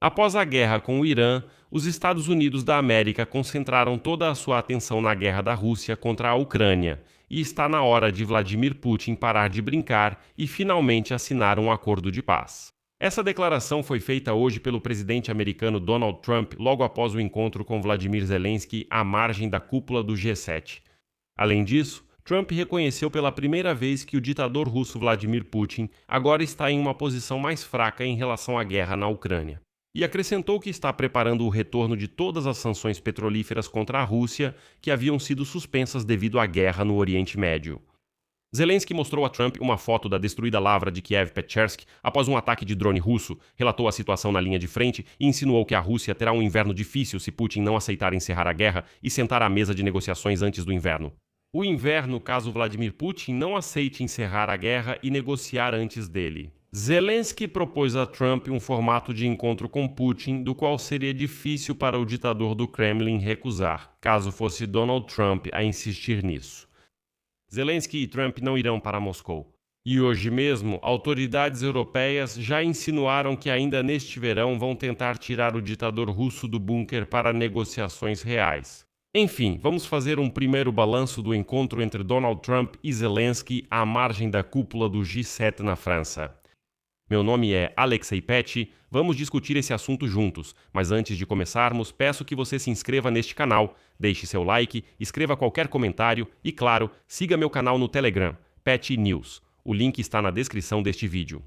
Após a guerra com o Irã, os Estados Unidos da América concentraram toda a sua atenção na guerra da Rússia contra a Ucrânia, e está na hora de Vladimir Putin parar de brincar e finalmente assinar um acordo de paz. Essa declaração foi feita hoje pelo presidente americano Donald Trump logo após o encontro com Vladimir Zelensky à margem da cúpula do G7. Além disso, Trump reconheceu pela primeira vez que o ditador russo Vladimir Putin agora está em uma posição mais fraca em relação à guerra na Ucrânia. E acrescentou que está preparando o retorno de todas as sanções petrolíferas contra a Rússia que haviam sido suspensas devido à guerra no Oriente Médio. Zelensky mostrou a Trump uma foto da destruída lavra de Kiev-Pechersk após um ataque de drone russo, relatou a situação na linha de frente e insinuou que a Rússia terá um inverno difícil se Putin não aceitar encerrar a guerra e sentar à mesa de negociações antes do inverno. O inverno caso Vladimir Putin não aceite encerrar a guerra e negociar antes dele. Zelensky propôs a Trump um formato de encontro com Putin, do qual seria difícil para o ditador do Kremlin recusar, caso fosse Donald Trump a insistir nisso. Zelensky e Trump não irão para Moscou. E hoje mesmo, autoridades europeias já insinuaram que ainda neste verão vão tentar tirar o ditador russo do bunker para negociações reais. Enfim, vamos fazer um primeiro balanço do encontro entre Donald Trump e Zelensky à margem da cúpula do G7 na França. Meu nome é Alexei Petty, vamos discutir esse assunto juntos, mas antes de começarmos, peço que você se inscreva neste canal, deixe seu like, escreva qualquer comentário e, claro, siga meu canal no Telegram, Petty News. O link está na descrição deste vídeo.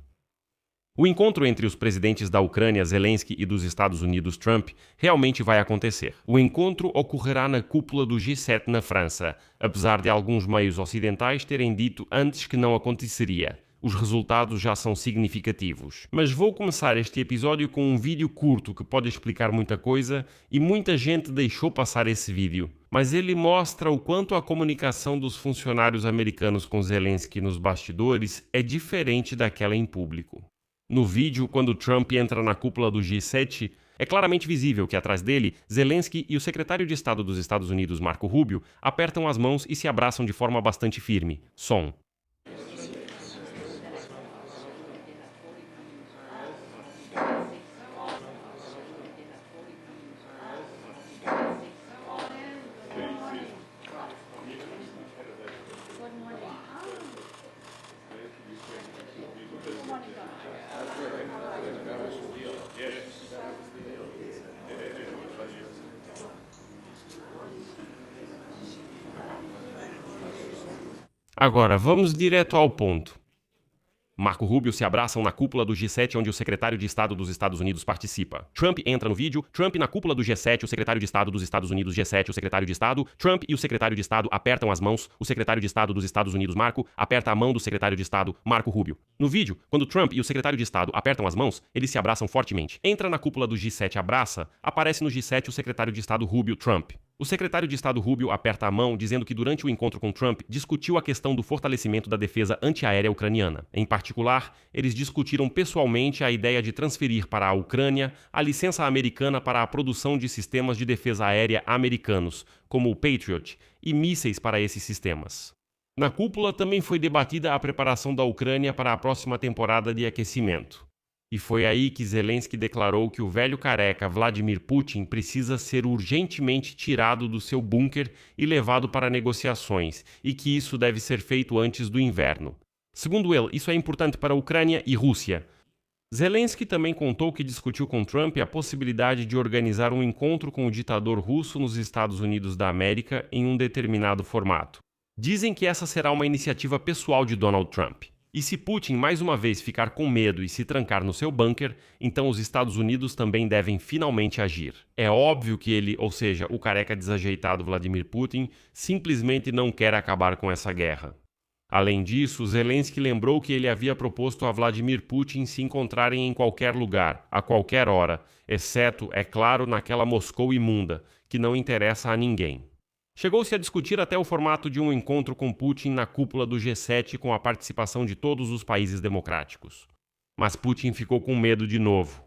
O encontro entre os presidentes da Ucrânia, Zelensky, e dos Estados Unidos, Trump, realmente vai acontecer. O encontro ocorrerá na cúpula do G7 na França, apesar de alguns meios ocidentais terem dito antes que não aconteceria. Os resultados já são significativos. Mas vou começar este episódio com um vídeo curto que pode explicar muita coisa e muita gente deixou passar esse vídeo. Mas ele mostra o quanto a comunicação dos funcionários americanos com Zelensky nos bastidores é diferente daquela em público. No vídeo, quando Trump entra na cúpula do G7, é claramente visível que atrás dele, Zelensky e o secretário de Estado dos Estados Unidos, Marco Rubio, apertam as mãos e se abraçam de forma bastante firme. Som. Agora, vamos direto ao ponto. Marco Rubio se abraçam na cúpula do G7, onde o secretário de Estado dos Estados Unidos participa. Trump entra no vídeo, Trump na cúpula do G7, o secretário de Estado dos Estados Unidos G7, o secretário de Estado, Trump e o secretário de Estado apertam as mãos, o secretário de Estado dos Estados Unidos, Marco, aperta a mão do secretário de Estado, Marco Rubio. No vídeo, quando Trump e o secretário de Estado apertam as mãos, eles se abraçam fortemente. Entra na cúpula do G7, abraça, aparece no G7 o secretário de Estado Rubio, Trump. O secretário de Estado Rubio aperta a mão, dizendo que durante o encontro com Trump discutiu a questão do fortalecimento da defesa antiaérea ucraniana. Em particular, eles discutiram pessoalmente a ideia de transferir para a Ucrânia a licença americana para a produção de sistemas de defesa aérea americanos, como o Patriot, e mísseis para esses sistemas. Na cúpula também foi debatida a preparação da Ucrânia para a próxima temporada de aquecimento. E foi aí que Zelensky declarou que o velho careca Vladimir Putin precisa ser urgentemente tirado do seu bunker e levado para negociações, e que isso deve ser feito antes do inverno. Segundo ele, isso é importante para a Ucrânia e Rússia. Zelensky também contou que discutiu com Trump a possibilidade de organizar um encontro com o ditador russo nos Estados Unidos da América em um determinado formato. Dizem que essa será uma iniciativa pessoal de Donald Trump. E se Putin mais uma vez ficar com medo e se trancar no seu bunker, então os Estados Unidos também devem finalmente agir. É óbvio que ele, ou seja, o careca desajeitado Vladimir Putin, simplesmente não quer acabar com essa guerra. Além disso, Zelensky lembrou que ele havia proposto a Vladimir Putin se encontrarem em qualquer lugar, a qualquer hora, exceto, é claro, naquela Moscou imunda, que não interessa a ninguém. Chegou-se a discutir até o formato de um encontro com Putin na cúpula do G7 com a participação de todos os países democráticos. Mas Putin ficou com medo de novo.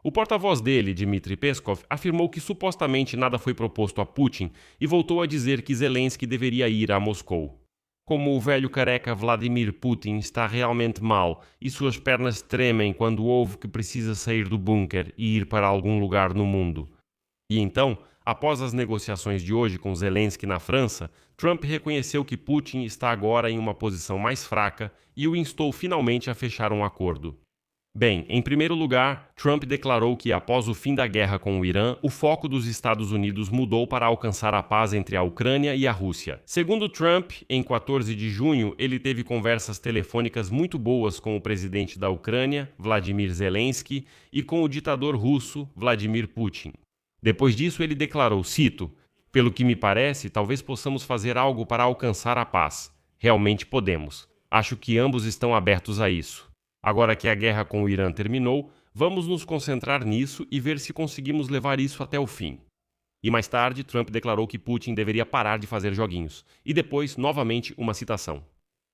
O porta-voz dele, Dmitry Peskov, afirmou que supostamente nada foi proposto a Putin e voltou a dizer que Zelensky deveria ir a Moscou. Como o velho careca Vladimir Putin está realmente mal e suas pernas tremem quando ouve que precisa sair do bunker e ir para algum lugar no mundo. E então, após as negociações de hoje com Zelensky na França, Trump reconheceu que Putin está agora em uma posição mais fraca e o instou finalmente a fechar um acordo. Bem, em primeiro lugar, Trump declarou que após o fim da guerra com o Irã, o foco dos Estados Unidos mudou para alcançar a paz entre a Ucrânia e a Rússia. Segundo Trump, em 14 de junho, ele teve conversas telefônicas muito boas com o presidente da Ucrânia, Vladimir Zelensky, e com o ditador russo, Vladimir Putin. Depois disso, ele declarou, cito, "Pelo que me parece, talvez possamos fazer algo para alcançar a paz. Realmente podemos. Acho que ambos estão abertos a isso. Agora que a guerra com o Irã terminou, vamos nos concentrar nisso e ver se conseguimos levar isso até o fim." E mais tarde, Trump declarou que Putin deveria parar de fazer joguinhos. E depois, novamente, uma citação.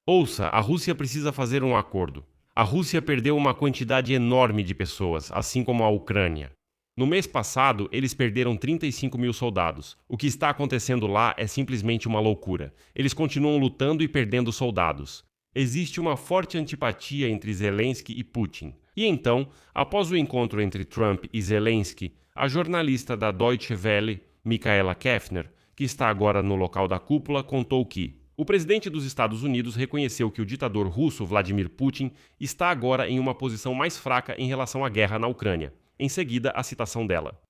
"Ouça, a Rússia precisa fazer um acordo. A Rússia perdeu uma quantidade enorme de pessoas, assim como a Ucrânia. No mês passado, eles perderam 35 mil soldados. O que está acontecendo lá é simplesmente uma loucura. Eles continuam lutando e perdendo soldados. Existe uma forte antipatia entre Zelensky e Putin. E então, após o encontro entre Trump e Zelensky, a jornalista da Deutsche Welle, Michaela Kefner, que está agora no local da cúpula, contou que o presidente dos Estados Unidos reconheceu que o ditador russo Vladimir Putin está agora em uma posição mais fraca em relação à guerra na Ucrânia. Em seguida, a citação dela.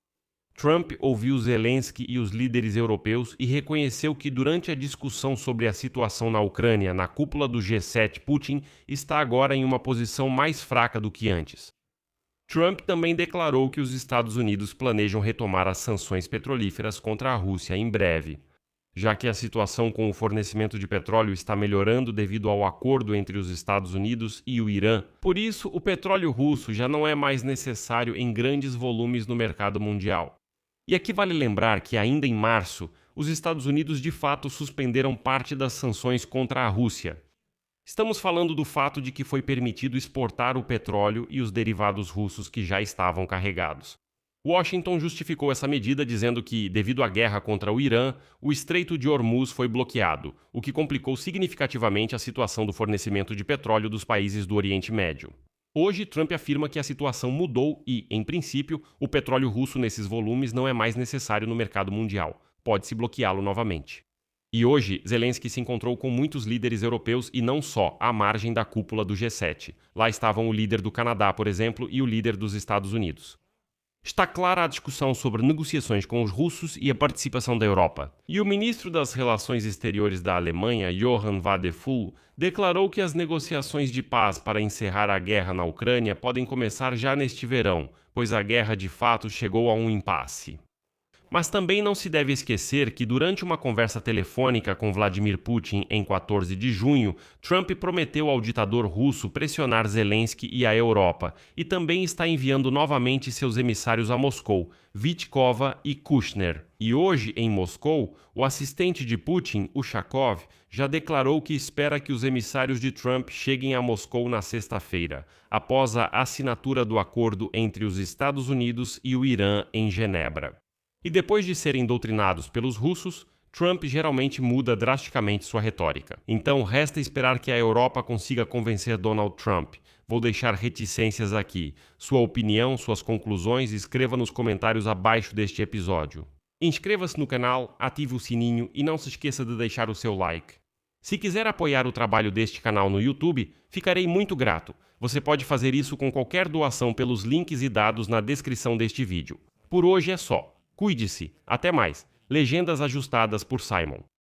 Trump ouviu Zelensky e os líderes europeus e reconheceu que durante a discussão sobre a situação na Ucrânia na cúpula do G7, Putin está agora em uma posição mais fraca do que antes. Trump também declarou que os Estados Unidos planejam retomar as sanções petrolíferas contra a Rússia em breve. Já que a situação com o fornecimento de petróleo está melhorando devido ao acordo entre os Estados Unidos e o Irã, por isso o petróleo russo já não é mais necessário em grandes volumes no mercado mundial. E aqui vale lembrar que ainda em março, os Estados Unidos de fato suspenderam parte das sanções contra a Rússia. Estamos falando do fato de que foi permitido exportar o petróleo e os derivados russos que já estavam carregados. Washington justificou essa medida dizendo que, devido à guerra contra o Irã, o Estreito de Hormuz foi bloqueado, o que complicou significativamente a situação do fornecimento de petróleo dos países do Oriente Médio. Hoje, Trump afirma que a situação mudou e, em princípio, o petróleo russo nesses volumes não é mais necessário no mercado mundial. Pode-se bloqueá-lo novamente. E hoje, Zelensky se encontrou com muitos líderes europeus e não só, à margem da cúpula do G7. Lá estavam o líder do Canadá, por exemplo, e o líder dos Estados Unidos. Está clara a discussão sobre negociações com os russos e a participação da Europa. E o ministro das Relações Exteriores da Alemanha, Johann Wadephul, declarou que as negociações de paz para encerrar a guerra na Ucrânia podem começar já neste verão, pois a guerra de fato chegou a um impasse. Mas também não se deve esquecer que durante uma conversa telefônica com Vladimir Putin em 14 de junho, Trump prometeu ao ditador russo pressionar Zelensky e a Europa, e também está enviando novamente seus emissários a Moscou, Vitkova e Kushner. E hoje, em Moscou, o assistente de Putin, Ushakov, já declarou que espera que os emissários de Trump cheguem a Moscou na sexta-feira, após a assinatura do acordo entre os Estados Unidos e o Irã em Genebra. E depois de serem doutrinados pelos russos, Trump geralmente muda drasticamente sua retórica. Então, resta esperar que a Europa consiga convencer Donald Trump. Vou deixar reticências aqui. Sua opinião, suas conclusões, escreva nos comentários abaixo deste episódio. Inscreva-se no canal, ative o sininho e não se esqueça de deixar o seu like. Se quiser apoiar o trabalho deste canal no YouTube, ficarei muito grato. Você pode fazer isso com qualquer doação pelos links e dados na descrição deste vídeo. Por hoje é só. Cuide-se. Até mais. Legendas ajustadas por Simon.